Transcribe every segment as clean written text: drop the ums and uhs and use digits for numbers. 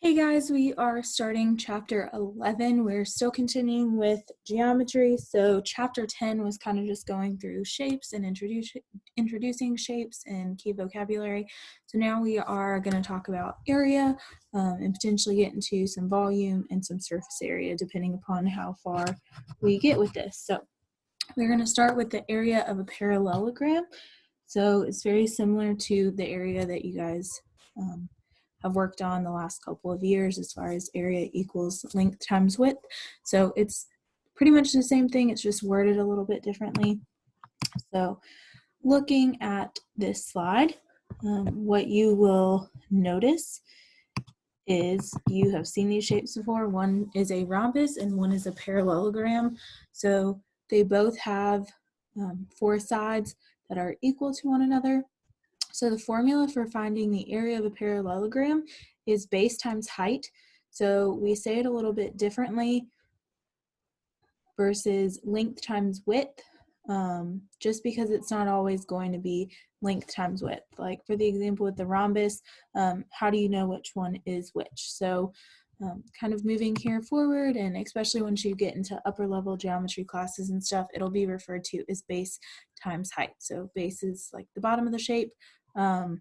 Hey guys, we are starting chapter 11. We're still continuing with geometry. So chapter 10 was kind of just going through shapes and introducing shapes and key vocabulary. So now we are going to talk about area and potentially get into some volume and some surface area depending upon how far we get with this. So we're going to start with the area of a parallelogram. So it's very similar to the area that you guys have worked on the last couple of years as far as area equals length times width. So it's pretty much the same thing, it's just worded a little bit differently. So looking at this slide, what you will notice is you have seen these shapes before. One is a rhombus and one is a parallelogram. So they both have four sides that are equal to one another. So the formula for finding the area of a parallelogram is base times height. So we say it a little bit differently versus length times width, just because it's not always going to be length times width. Like for the example with the rhombus, how do you know which one is which? So kind of moving here forward, and especially once you get into upper level geometry classes and stuff, it'll be referred to as base times height. So base is like the bottom of the shape, and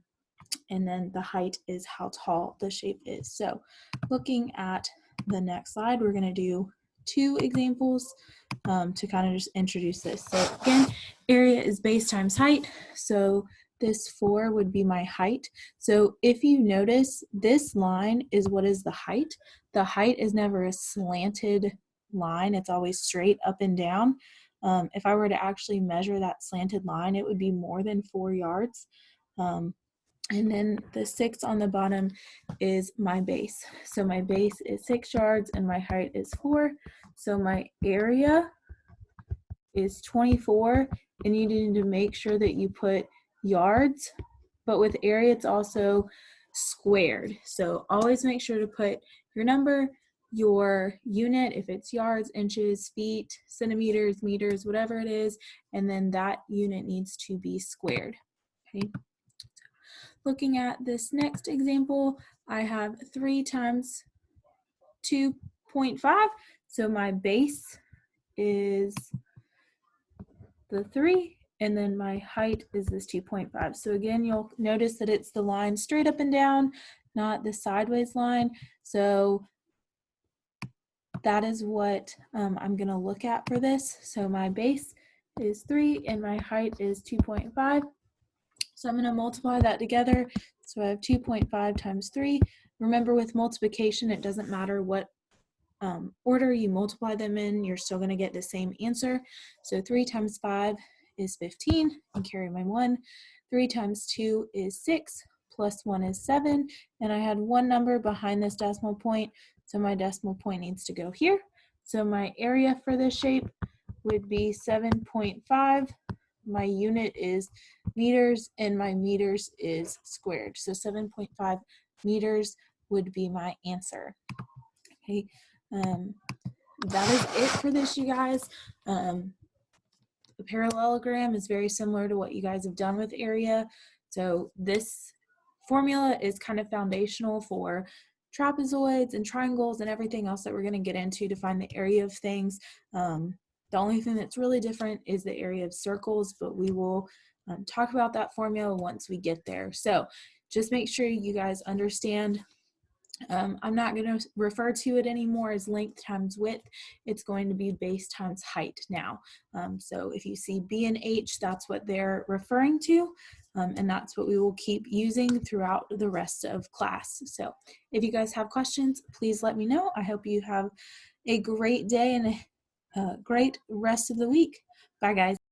then the height is how tall the shape is. So looking at the next slide, we're going to do two examples to kind of just introduce this. So again, area is base times height. So this 4 would be my height. So if you notice, this line is what is the height. The height is never a slanted line. It's always straight up and down. If I were to actually measure that slanted line, it would be more than 4 yards. And then the 6 on the bottom is my base. So my base is 6 yards and my height is 4. So my area is 24, and you need to make sure that you put yards, but with area it's also squared. So always make sure to put your number, your unit, if it's yards, inches, feet, centimeters, meters, whatever it is, and then that unit needs to be squared. Okay. Looking at this next example, I have 3 times 2.5. So my base is the 3, and then my height is this 2.5. So again, you'll notice that it's the line straight up and down, not the sideways line. So that is what I'm going to look at for this. So my base is 3 and my height is 2.5. So I'm going to multiply that together. So I have 2.5 times 3. Remember, with multiplication, it doesn't matter what order you multiply them in, you're still going to get the same answer. So 3 times 5 is 15, and carry my 1. 3 times 2 is 6, plus 1 is 7, and I had one number behind this decimal point, so my decimal point needs to go here. So my area for this shape would be 7.5. My unit is meters, and my meters is squared. So 7.5 meters would be my answer. Okay, that is it for this, you guys. The parallelogram is very similar to what you guys have done with area. So this formula is kind of foundational for trapezoids and triangles and everything else that we're going to get into to find the area of things. The only thing that's really different is the area of circles, but we will talk about that formula once we get there. So just make sure you guys understand. I'm not going to refer to it anymore as length times width. It's going to be base times height now. So if you see B and H, that's what they're referring to, and that's what we will keep using throughout the rest of class. So if you guys have questions, please let me know. I hope you have a great day and a great rest of the week. Bye, guys.